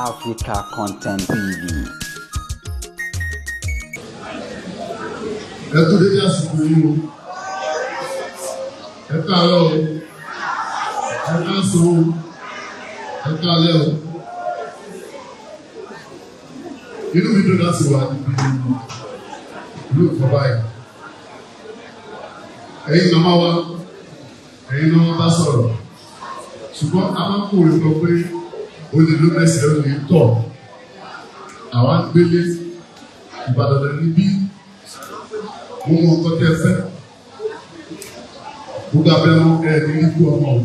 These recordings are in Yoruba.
Africa Content TV. Ẹ tó dédé àsìkò yìí o, ẹ káàárọ̀ o, ẹ káàsán o, ẹ káalẹ́ o. Inú mi dùn láti wà níbi ìlú ìkọ́ báyìí. Ẹ̀yin màmá wa, ẹ̀yin náà wọ́n bá sọ̀rọ̀. Ṣùgbọ́n a máa ń kó ìtọ́ pé olè ló mẹ́sẹ̀ ó lè tọ̀. Àwa ń gbélé Ìbàdàn níbí. Mo mọ nǹkan tẹ́ fẹ́. Gbogbo abẹ́rẹ́ ẹ̀ ní ikú ọmọ o.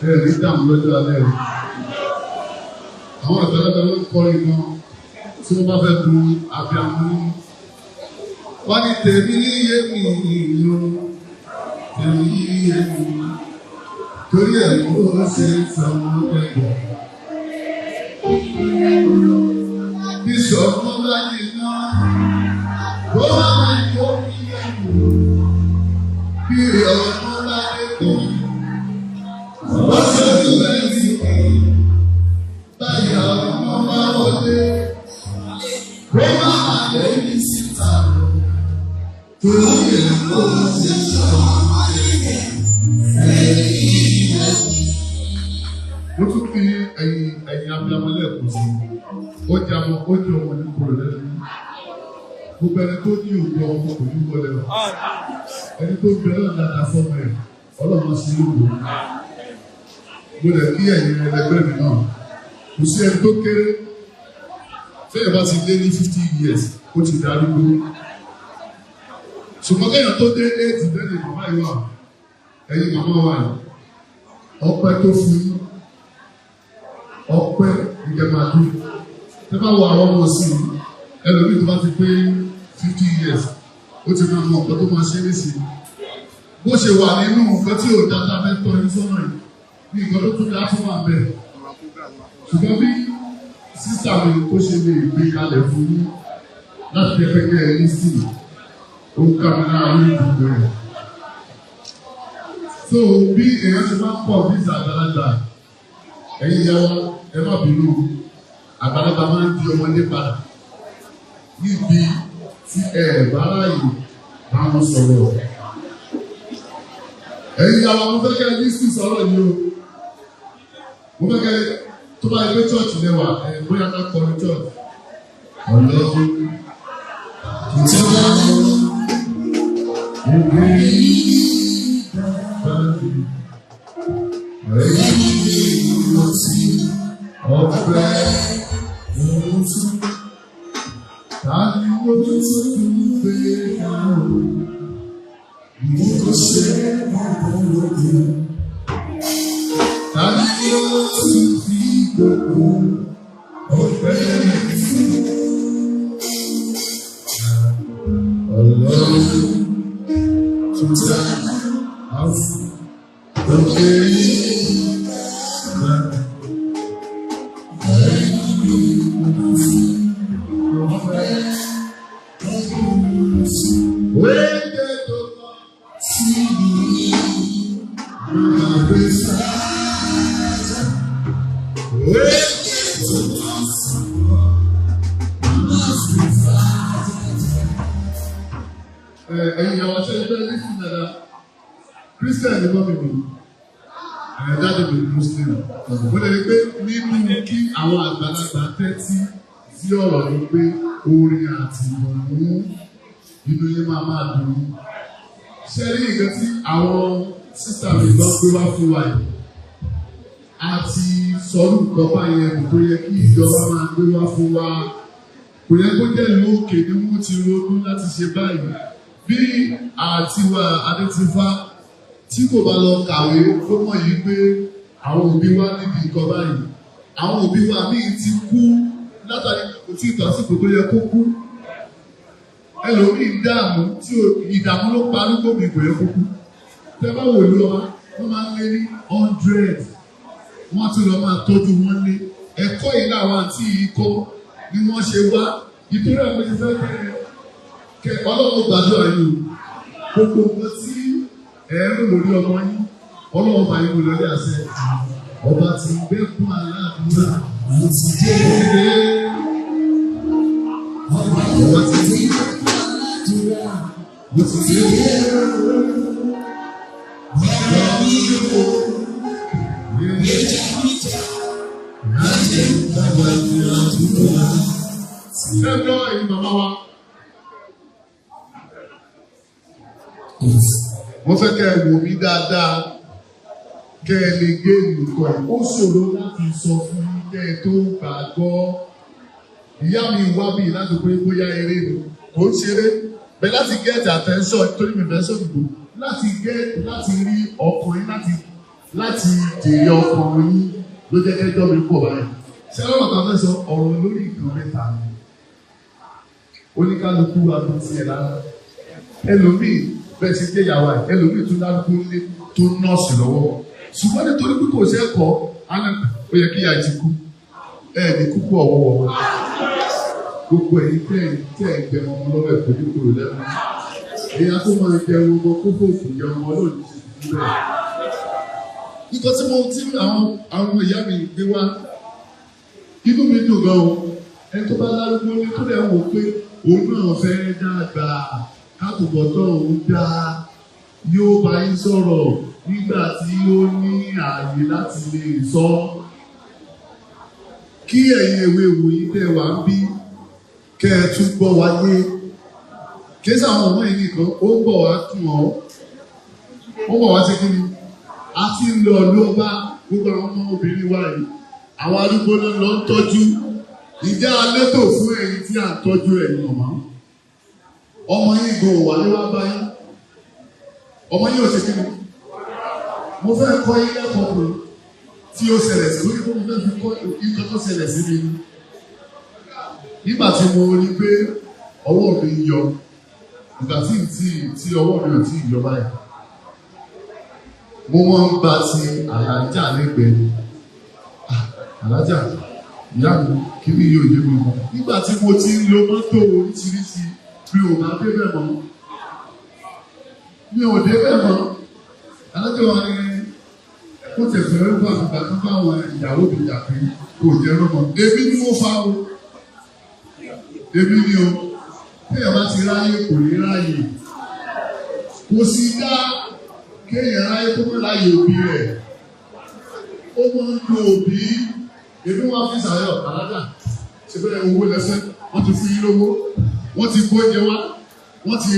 Ẹ̀ ní dààmú lọ́jọ́ alẹ́ o. Àwọn àgbàlagbà ló ń kọrin gan tí wọ́n bá fẹ́ dun abiyamọ nínú. Wọ́n ní tèmi yé mi ìlú, tèmi yé mi. Torí ẹ̀ ló ṣe sọ̀rọ̀ ẹ̀gbọ́n. Bíṣọ̀pù láyé náà, ó máa ń yọ mí lẹ́nu. Bí ọ̀pọ̀ láyé kan, ó ṣe lẹ́yìn kan. Báyà ọmọ bá wọlé, ó máa lẹ́yìn síta. Torí ẹ̀ ló ṣe sọ̀rọ̀ ẹ̀gbọ́n. Mo tún fi ẹ̀yin abiyamọ lẹ́ẹ̀kan sí i. Ó jẹ́ ọmọ ní kúrò lẹ́nu. Gbogbo ẹni tó ní òkú ọmọ kò ní wọlé o. Ẹni tó gbé náà dáadáa fọ́mọ ẹ̀, ọlọ́run sí ìlú. Mo lè kí ẹ̀yin ẹlẹgbẹ́ mi náà. Kò sí ẹni tó kéré. Fẹ́yìn bá ti lé ní 50 years, ó ti darúgbó. Ṣùgbọ́n kéèyàn tó dé 8 lẹ́yìn màmá yìí wà. Ẹ̀yin màmá wa yìí. Ọpẹ́ tó fún yín. Ọpẹ́ ìjẹmàdú. Ẹ bá wo àwọn ọmọ sí i, ẹlòmíì tó bá ti pé 50 years, ó ti máa mọ nǹkan tó máa ṣe é sí i. Bó ṣe wà nínú nǹkan tí ò dáadáa fẹ́ tọ́ ẹni sọ́nà yìí, ní nǹkan tó tún dá fún wa bẹ́ẹ̀. Ṣùgbọ́n bí sísà mi ó ṣe lè gbé kalẹ̀ fún yín láti jẹ́ pẹ́kẹ́ ẹ ní sí i, ó ń kà mí lára ní ìdúgbò rẹ̀. So bí èèyàn ṣe máa ń pọ̀ bí ìsàgbàlagbà, ẹ̀yin ìyá wa ẹ má bínú. Àgbàlagbà máa ń di ọmọdé padà níbi tí bá ráàyè bá wọn sọ̀rọ̀. Ẹ̀yin àwọn mo fẹ́ kẹ́ ẹ ní sí sọ̀rọ̀ yìí o. Mo fẹ́ kẹ́ tó bá gbé chọ́ọ̀chì lẹ́wà bóyá ká kọ́ ní chọ́ọ̀chì. Ọlọ́run tí wọ́n mú ìwé ẹ̀yìn ní ìrántí ọ̀pẹ. Tani wo tó tún gbé àwọn mo tó ṣe ọmọlódé. Tani wo tún fi gbogbo ọ̀fẹ́ fún. Ọlọ́run tó dá àwọn òkè yìí. Ẹ̀yin àwọn aṣọ ìfẹ́ ní sí dada Christian ni wọ́n mi bì jáde bí Muslim. Mo lè rí pé nínú kí àwọn àgbàlagbà tẹ́tí sí ọ̀rọ̀ ni pé orin àti ìrònú inú yẹn máa dùn. Ṣé rí nǹkan tí àwọn sísá mi gbọ́ pé wá fún wa yìí? Àti sọ̀rọ̀ nǹkan báyẹn tó yẹ kí ìjọba máa gbé wá fún wa. Kò yẹ kó jẹ́ ìlú òkè ni wọ́n ti ronú láti ṣe báyìí. Bí àtiwá Adétífá tí kò bá lọ kàwé ó mọ̀ yìí pé àwọn òbí wa níbi nǹkan báyìí. Àwọn òbí wa míì ti kú látàrí kò tí ì tọ́síkò tó yẹ kó kú. Ẹlòmíì dààmú tí ìdààmú ló parí gbòmí kò yẹ kó kú. Tẹ́ bá wò lọ wọ́n máa ń lé ní 100. Wọ́n tún lọ máa tọ́jú wọn lé. Ẹ̀kọ́ yìí làwọn àti yìí kọ́ ni wọ́n ṣe wá. Ìtúrò àwọn ìṣẹ́ kẹ Ọlọ́run gbàdúrà yìí o. Gbogbo nǹkan tí ẹ ń lò lórí ọmọ yín ọlọ́wọ́ bá yín lọlé àṣẹ ọba tí ń gbé fún aládùúrà mo ti dé ọba tí ń gbé fún aládùúrà mo ti dé ọba mi kò yẹjà níjà láti gbàgbà ní àdúrà. Ẹjọ́ ẹ̀yin màmá wa. Mo fẹ́ kẹ́ ẹ wò mí dáadáa. Kẹ́ ẹ lè gé nǹkan. Ó ṣòro láti sọ fún kẹ́ ẹ tó gbàgbọ́. Ìyá mi wá bí láti pé bóyá eré ni. Kò ń ṣeré. Bẹ́ẹ̀ láti get attention torí mi fẹ́ sọ ìbò. Láti rí ọkùnrin láti jèrè ọkùnrin ló jẹ́ kẹ́jọ́ mi pọ̀ báyìí. Ṣé ọ̀rọ̀ kan fẹ́ sọ ọ̀rọ̀ lórí nǹkan mẹ́ta ni? Oníkálukú àbúntí ẹ̀ lára. Ẹlòmíì bẹ́ẹ̀ ṣe jẹ́ ìyàwó ẹ̀. Ẹlòmíì tún dárúkú nílé tó nọ́ọ̀sì lọ́wọ́. Ṣùgbọ́n nítorí pé kò ṣe é kọ́, ó yẹ kí ìyá ti kú. Ní kúkú ọ̀wọ́wọ́. Gbogbo ẹ̀yin tẹ́ ẹ̀ gbẹ ọmọ lọ́wọ́ ẹ̀ pẹ̀lú kúrò lẹ́nu. Èèyàn tó máa jẹ gbogbo kókó ìyá ọmọ lónìí ṣe ti bẹ́ẹ̀. Nígbà tí àwọn ìyá mi gbé wá, inú mi dùn gan-an. Ẹni tó bá lárúgbó ní tó lè wò pé òun náà fẹ́ dàgbà káàtùbọ̀tán òun dá yóò bá yín sọ̀rọ̀ nígbà tí ó ní ààyè láti lè sọ. Kí ẹ̀yin èwe wòye tẹ́ wà ń bí kẹ́ ẹ tún gbọ́ wáyé. Kéésì àwọn ọmọ yìí nìkan ó ń bọ̀ wá tún ọ́. Ó ń bọ̀ wá sí kí ni? A ti ń lọ ló bá gbogbo àwọn ọmọ obìnrin wa yìí. Àwọn arúgbó náà lọ ń tọ́jú. Ìjà alétò fún ẹ̀yin tí à ń tọ́jú ẹ̀yin ọ̀mọ́. Ọmọ yín gan wà ní wá báyìí. Ọmọ yín ò ṣe kí ni? Mo fẹ́ kọ́ yín lẹ́kọ̀ọ́ pé tí ó ṣẹlẹ̀ sí lórí fún mi fẹ́ fi kọ́ nǹkan tó ṣẹlẹ̀ sí mi. Nígbà tí mo rí pé ọwọ́ mi yọ, ìgbà tí ọwọ́ mi ò tí ì yọ báyìí. Mo máa ń gba ti àlàjá lẹ́gbẹ̀ẹ́. Àlàjá, ìyá mi, kí ni yóò yé mi mọ́? Nígbà tí mo ti ń lo mọ́tò oríṣiríṣi, mi ò máa débẹ̀ mọ́. Mi ò débẹ̀ mọ́. Àlàjá wa ni kó tẹ̀sán ẹ̀rọ àgbà tó bá àwọn ìyàwó mi jà pé kò jẹ́ rọ́mọ. Èmi ni mo fa o. Èmi ni o. Bí ẹ̀ bá ti ráyè kò ní ráyè. Kò sí dá kéèyàn ráyè tó mọ́ láyè òbí rẹ̀. Ó máa ń lo òbí. Èmi wá fi sàyọ̀ àlájà. Ṣé bẹ́ẹ̀ owó lẹ́sẹ̀? Wọ́n ti fún yín lówó. Wọ́n ti kó oúnjẹ wá. Wọ́n ti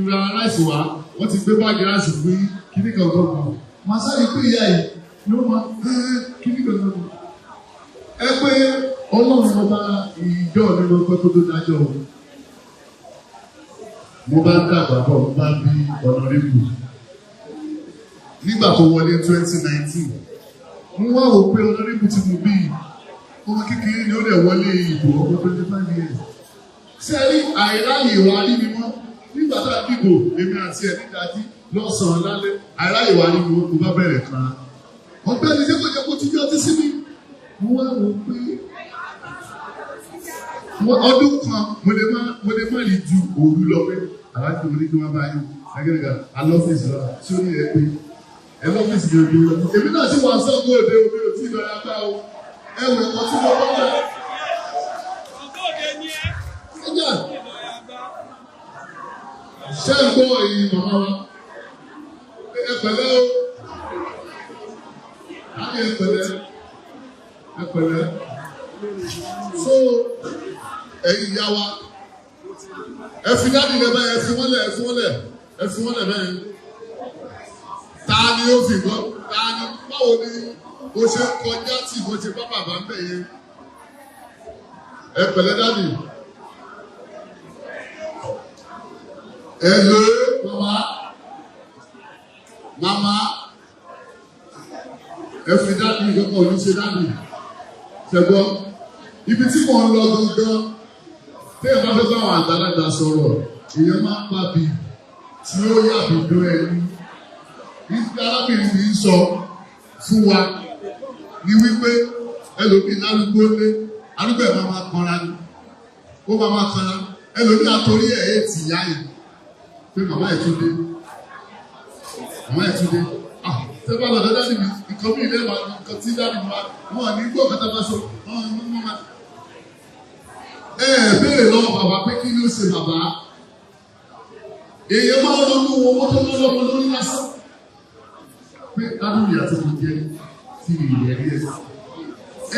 ra ráìsì wá. Wọ́n ti gbé báàgì ráìsì fún yín. Kíní kan tó kù. Màá sáré pé ìyá yìí ló máa kíní kan tó kù. Ẹ pé Ọlọ́run ọba ìjọ mi ló pẹ́ kó tó dájọ́ o. Mo bá ń dàgbà bọ̀, mo bá ń bí ọ̀nàrẹ́bù. Nígbà tó wọlé 2019, mo wá wò pé ọ̀nàrẹ́bù tí mo bí ọmọ kékeré ni ó lè wọlé ìbò ọmọ 25 years. Ṣé rí àìráyè wá rí mi mọ́? Nígbà tá a dìbò, èmi àti ẹ̀ nígbàdí lọ́sàn-án lálẹ́, àìráyè wá rí mi mọ́, mo bá bẹ̀rẹ̀ kan. Ọ̀gbẹ́ni ṣé kò jẹ́ kó tún jẹ́ ọtí sí mi? Mo wá wò pé ọdún kan mo lè má rí ju òru lọ pé aláàjì oníkí wọn bá yín agẹ́gẹ́ alọ́fíìsì lọ tí ó ní ẹ pé ẹ lọ́fíìsì ní ojú lọ. Èmi náà sì wà sọ́gbó òde omi ò tí ì lọ́ra bá o ẹ wẹ̀ kọ́ tí mo bá wà. Ṣé ń gbọ́ èyí màmá wa? Ẹ pẹ̀lẹ́ o. Àmì ẹ pẹ̀lẹ́. Ẹ pẹ̀lẹ́. So ẹ̀yin ìyá wa ẹ fi dáàbì lẹ bẹ́ẹ̀ ẹ fi wọ́n lẹ̀ bẹ́ẹ̀ ta ni ó fi gbọ́ ta ni báwo ni o ṣe kọjá tí mo ṣe bá bàbá ń bẹ̀ yẹn ẹ pẹ̀lẹ́ dáàbì ẹ lé mama ẹ fi dáàbì kankan ò ní ṣe dáàbì ṣẹgbọ́ ibi tí mo ń lọ gangan. Téèyàn bá fẹ́ bá àwọn àgbàlagbà sọ̀rọ̀, èèyàn máa ń pàbí tí ó yàbí dún ẹni. Nígbà arábìnrin mi ń sọ fún wa ni wípé ẹlòmíì lárúgbó lé, arúgbó ẹ̀ máa kanra ni, ó máa kanra. Ẹlòmíì àtòrí ẹ̀ tì yá yìí pé màmá ẹ̀ tún dé. tẹ́lá lọ́dọ̀ dáàdì mi nǹkan bí ilé wa nǹkan tí dáàdì mi wá wọn ní gbọ́ kátà bá sọ béèrè lọ́wọ́ bàbá pé kí ló ṣe bàbá èèyàn máa ń ronú owó tó lọ́ lọ́mọ lórí lásán pé dáàdì mi àti mi jẹ tí ìyẹn rí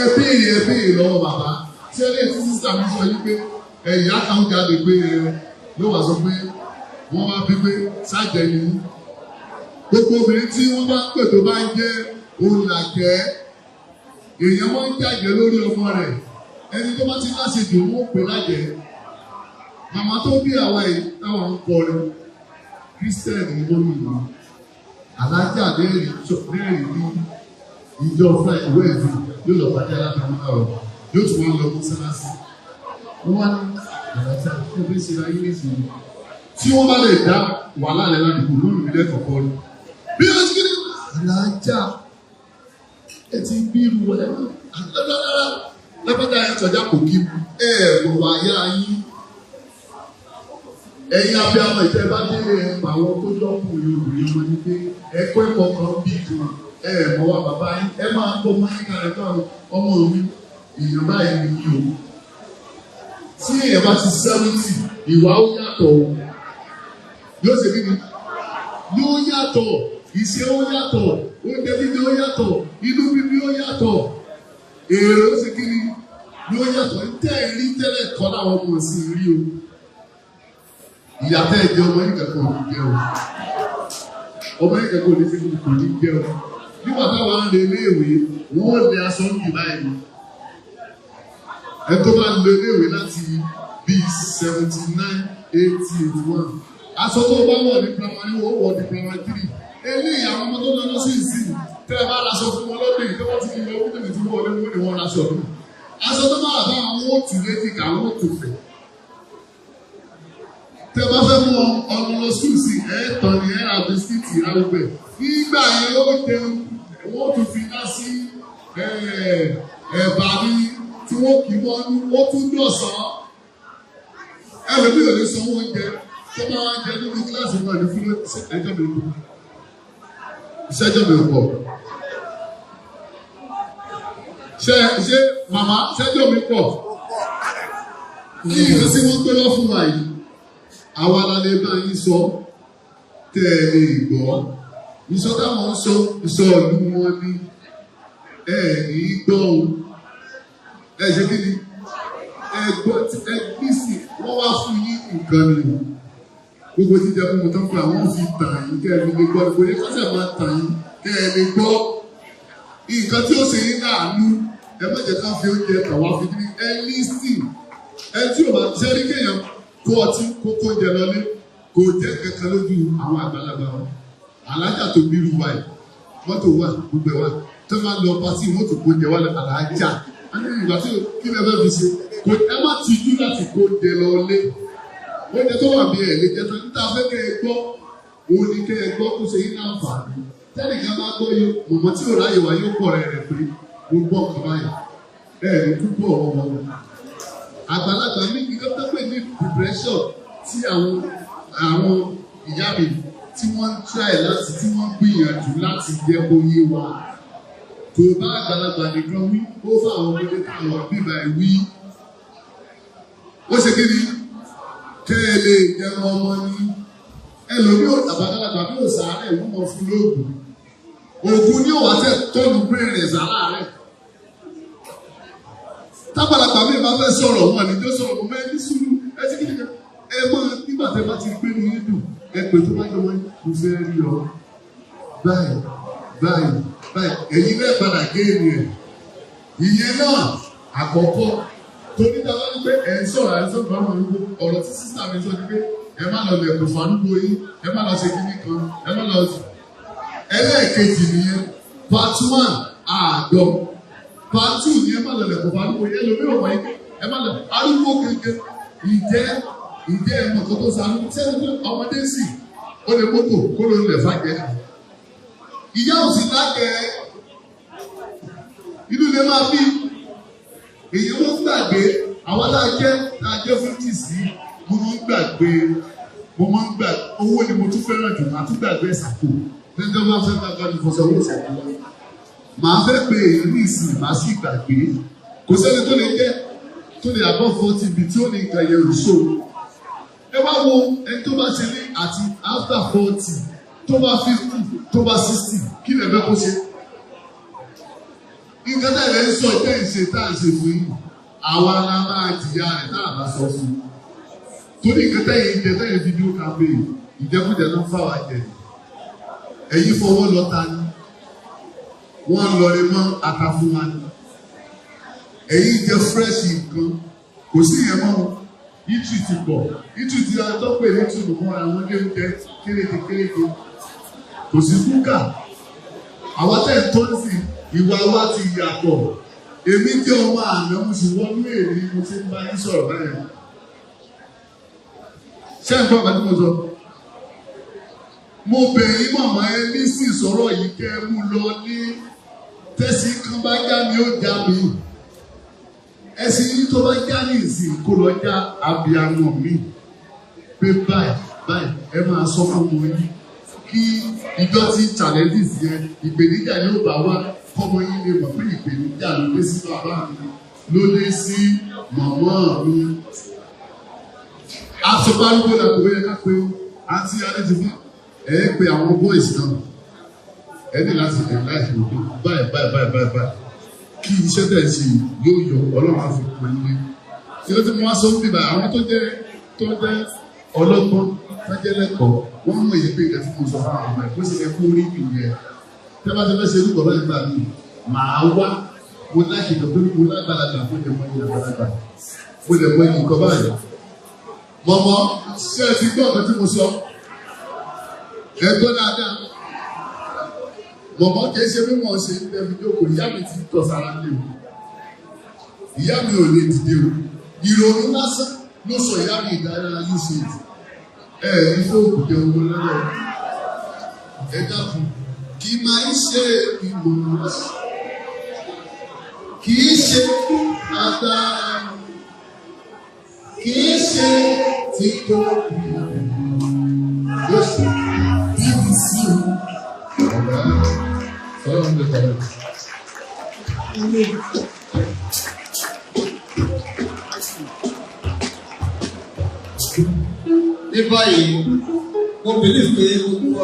ẹ béèrè lọ́wọ́ bàbá tí ẹ lè fún sísá mi sọ yí pé ẹ̀yà kan jáde pé ló wà sọ pé wọ́n wá bí pé sájẹ ni gbogbo obìnrin tí wọ́n bá pè tó bá ń jẹ́ olùlàjẹ́ èèyàn máa ń jàjẹ́ lórí ọmọ rẹ̀ ẹni tó bá ti láṣejù wọ́n pè lájẹ́ màmá tó bí àwa yìí táwọn ń kọrin kírísítẹ́nì lórí ìlú alájà lẹ́rìí ní ìjọ wẹ́ẹ̀dì yóò lọ pàdé alábàámọ́ ọ̀rọ̀ yóò tún wọn lọ mọ́sálásí wọ́n wá ní àlàáfíà tó fẹ́ ṣe ayé nísìnyí tí wọ́n bá lè dá wàhálà rẹ̀ ládùúgbò lórí ìbílẹ̀ kọ̀ọ̀kan rí bí wọ́n ti kéde alájà ẹ ti bí irú wọn lẹ́pẹ́tà ẹ̀ tọ́já kò kí mọ̀ wá yá yín ẹ̀yin abiyamọ ìtẹ́ bá délé àwọn tó lọ́kùnrin obìnrin wọn ni pé ẹ̀kọ́ ẹ̀kọ́ kan bí kan mọ̀ wá bàbá yín ẹ máa kó máyíká rẹ̀ fún ọmọ mi èèyàn báyìí ni yìí o tí èèyàn bá ti 70 ìwà ó yàtọ̀ o yóò ṣe kíni yóò yàtọ̀ ìṣe ó yàtọ̀ oúnjẹ bíbí ó yàtọ̀ inú bíbí ó yàtọ̀ èrè ó ṣe kíni yóò yàtọ̀ tẹ́ ẹ̀ rí tẹ́lẹ̀ kọ́ láwọn ọmọ sí rí o ìyàtọ̀ ẹ̀jẹ̀ ọmọ yìí kẹ́kọ̀ọ́ ní jẹ́ o ọmọ yìí kẹ́kọ̀ọ́ ní sẹ́kọ̀ọ́ kò ní jẹ́ o nígbà táwọn ń lé iléèwé wọ́n lé aṣọ ń jù báyìí ẹ tó bá lé iléèwé láti bíi 79, 80, 81 aṣọ tó bá wọ̀ ní primary wọ́n wọ̀ ní primary 3 eléyìí àwọn ọmọ tó lọ lọ sí ìsìn tẹ́ ẹ bá raṣọ fún wọn lọ́dún yìí tó wọ́n ti fi lọ wípé tí wọ́n lé wọ́n ni wọ́n raṣọ ọdún aṣọ tó bá wà bá àwọn ó tù létí ká àwọn ó tù fẹ̀ tẹ́ ẹ bá fẹ́ mú ọmọ lọ sí ìsìn tán ni ra bisikíìtì ráúgbẹ̀ nígbà yẹn ó jẹun wọ́n tún fi dá sí ẹ̀bà ní tí wọ́n kì í mọ́ ní wọ́n tún dọ̀sán ẹlòmíì ò lè sanwó oúnjẹ tó máa ń jẹ nínú kíláàsì náà ní fún ẹjọ́ mi kù ìṣẹ́jọ́ mi pọ̀ ṣe màmá ṣẹ́jọ́ mi pọ̀ kí ìlú tí wọ́n gbé lọ fún wa yìí àwa la lè bá yín sọ tẹ́ ẹ lè gbọ́ ìsọ táwọn ń sọ ìsọ ìlú wọn ní ẹ ní gbọ́ o ẹ ṣe kí ni ẹ gbọ́ ẹ bísí wọ́n wá fún yín nǹkan ni gbogbo jíjẹ fún mi tó ń pè àwọn fi tàn yín kẹ́ ẹ fi lè gbọ́ ìpò ní kọ́sẹ̀ máa tàn yín kẹ́ ẹ lè gbọ́ nǹkan tí ó ṣe yín láàánú ẹ má jẹ́ ká fi oúnjẹ tàn wá fi ní ẹ lísìn ẹ tí ò bá ṣe rí kéèyàn kó ọtí kókó oúnjẹ lọlé kò jẹ́ kankan lójú àwọn àgbàlagbà wọn alájà tó bí irú wa yìí mọ́tò wà gbogbo ẹ̀ wà tó máa lọ pàṣẹ mọ́tò kó jẹ wá alájà ìgbà tí kí lè fẹ́ fi ṣe kò ẹ má tijú láti kó jẹ lọ lé oúnjẹ tó wà bí ẹ̀ lè jẹ tó níta fẹ́ kẹ́ ẹ gbọ́ òun ni kẹ́ ẹ gbọ́ kó ṣe yín láǹfààní tẹ́nìkan bá gbọ́ yóò mọ̀mọ́ tí ò ráyè wá yóò pọ̀ rẹ̀ pé mo gbọ́ kan báyìí ẹ̀ ní púpọ̀ ọmọ àgbàlagbà ní kí ló pè ní depression tí àwọn ìyá mi tí wọ́n ń try láti tí wọ́n gbìyànjú láti jẹ́ kó yé wa kò bá àgbàlagbà nìkan wí ó fà àwọn ọmọdé káwọn bíbá ẹ̀ wí ó ṣe kí ni kẹ́ ẹ lè jẹun ọmọ ní ẹlòmí àgbàlagbà bí ó sàárẹ̀ wọ́n mọ̀ fún lóògùn òògùn ní òwà tẹ̀ tọ́nu bẹ́ẹ̀rẹ̀ sàárẹ̀ tábàlagbà mi máa fẹ́ sọ̀rọ̀ wọn ni tó sọ̀rọ̀ mọ́ ẹni sùúrù ẹ ti kí ni ẹ máa nígbà tẹ́ bá ti gbé ní yídùn ẹ pè tó bá jọ wọn mo fẹ́ rí ọ báyìí ẹ̀yin náà padà géèmì ẹ̀ ìyẹn náà àkọ́kọ́ torí dáwọ́ ní pé ẹ̀ ń sọ̀rọ̀ àwọn ọ̀rọ̀ tí sísá mi sọ ni pé ẹ má lọ lẹ̀kùn fàánúgbò yín ẹ má lọ ṣe kíní kan ẹ má lọ ẹlẹ́ẹ̀kejì nìyẹn part 1 àádọ́ part 2 ni ẹ má lọ lẹ̀kùn fàánúgbò yín ẹlòmí ọ̀pọ̀ yín ẹ má lọ arúgbó kékeré ìjẹ́ ẹ̀mọ̀ kan tó sáré sẹ́ni ọmọdé sì ó lè mọ́tò kó ló lè fàjẹ́ ìyá ò sì lágẹ̀ inú lè máa bí èyí wọ́n gbàgbé àwọn alájẹ́ 50 sí mo máa ń gbàgbé owó ni mo tún fẹ́ràn jù máa tún gbàgbé ìsàkó níjọ́ máa fẹ́ ká ní fọṣọwọ́ ìṣẹ̀lẹ̀ màá fẹ́ pé èyí ní ìsìn màá sì gbàgbé kò sẹ́ni tó lè jẹ́ tó lè àbọ̀ 40 ibi tí ó ní nǹkan yẹn rúṣò ẹ wá wo ẹni tó bá ṣe ní àti after 40 tó bá 50 tó bá 60 kí lè fẹ́ kó ṣe nǹkan tẹ̀lé ń sọ ìtẹ́ ìṣe tá à ń ṣe fún yìí àwa la máa jìyà rẹ̀ tá à bá sọ fún un torí nǹkan tẹ̀yìn ìjẹ tẹ̀yìn fídíò campaign ìjẹkújẹ ló ń fà wá jẹ ẹ̀yin fọwọ́ lọ ta ni wọ́n lọ rí mọ́ ata fún wa ni ẹ̀yin jẹ fresh nǹkan kò sí ìyẹn mọ́ ìtù ti pọ̀ ìtù ti atọ́pẹ̀ ní tùnú mọ́ àwọn ilé oúnjẹ kéréje kò sí kúkà àwọn tẹ̀ ń tọ́ sí ìwà wa ti yàtọ̀ èmi jẹ́ ọmọ àná mo sì wọ́n ní èrè mo ti ń bá yín sọ̀rọ̀ báyìí ṣé ń gbọ́ àbájú mo sọ mo bẹ̀ yín màmá ẹ ní sí ìsọ̀rọ̀ yìí kẹ́ ẹ mú lọ ní tẹ̀sí kan bá já mi ó já mi ẹ̀sìn yìí tó bá já ní ìsìn kó lọ já abiyamọ mi pé báyìí ẹ máa sọ fún wọn yìí kí ìjọ tí challenges yẹn ìpèníjà yóò bá wá kọ́mọ yín lè mọ̀ pé ìpèníjà ló dé sí bàbá mi ló dé sí màmá mi. Aṣọ́bárúgbó la kò yẹ ká pé àti adéjìfá ẹ pé àwọn boys náà ẹ ní láti ẹ̀ láì fi òkú báyìí kí iṣẹ́ tẹ̀ ṣe yóò yọ ọlọ́run á fi pè é. Ṣé o ti mú wá sọ fún bíbá àwọn tó jẹ́ ọlọ́gbọ́n tó jẹ́ lẹ́kọ̀ọ́ wọ́n mọ̀ èyí pé ìkẹ́sí mo sọ fún àwọn ọmọ ẹ̀ kó sì fẹ́ kó rí ìyẹn. Tẹ́ bá ti fẹ́ ṣe irú kọ̀ọ̀lọ́ ìgbà mi màá wá mo láti ìtọ́ pé mo lágbàlagbà mo lè mọ ìyẹn àgbàlagbà mo lè mọ ìyẹn kọ́ báyìí. Mọ̀mọ́ ṣé ẹ ti gbọ́ ọ̀kan tí mo sọ? Ẹ gbọ́ dáadáa. Mọ̀mọ́ kìí ṣe bí wọ́n ṣe ń tẹ́bi jókòó, ìyá mi ti tọ̀ sára lé o. Ìyá mi ò lè dìde o. Ìrònú lásán ló sọ ìyá mi ìdára usage. Ife òkùnkè owó lọ́wọ́. Ẹ dákun. Kì máa ń ṣe ìmọ̀ kì í ṣe agbára kì í ṣe títọ́ Jésù bíbí sí ní báyìí mo believe pé gbogbo